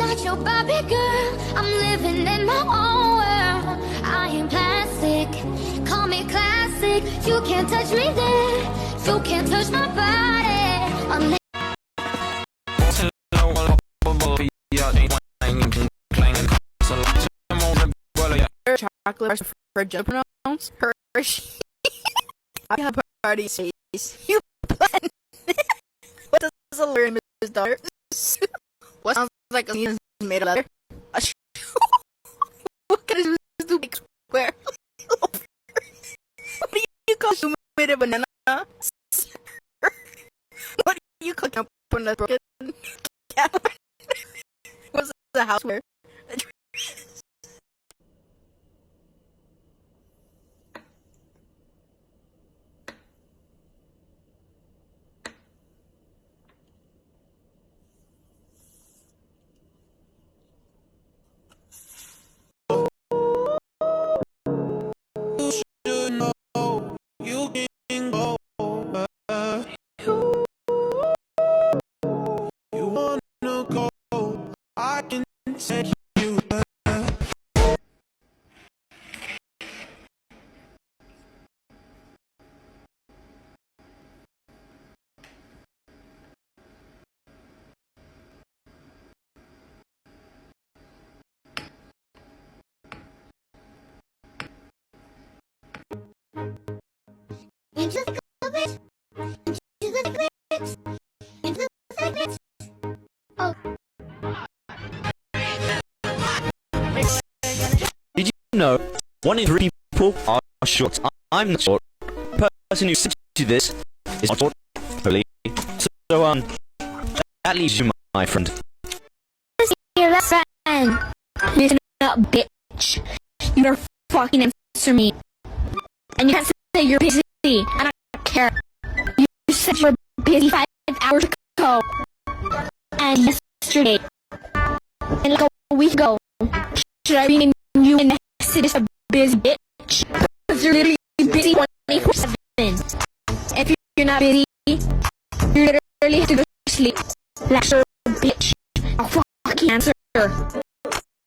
not your Barbie girl. I'm living in my own world. I am plastic, call me classic. You can't touch me there, you can't touch my body. I'm chocolate for Joe pronouns. Hershey. I have a party face. You plan. What does a learn, Mrs. Daughter? What sounds like a scene is made of leather? A shoe. What kind of shoes do we wear? What do you call shoe made of banana? What do you call camp on the broken cap? What's the houseware? into the carpet, into the bricks, into the segments. Oh. Did you know 1 in 3 people are short? I'm not short. The person who said to this is not short, really. So, that leaves you, my friend. Your best friend. Listen up, bitch. You better fucking answer me. And you can't say you're busy. I don't care. You said you were busy 5 hours ago. And yesterday. And like a week ago. Should I rename you in the message as a busy bitch? Because you're literally busy 24/7. If you're not busy, you literally have to go to sleep. Like a bitch. I'll fucking answer.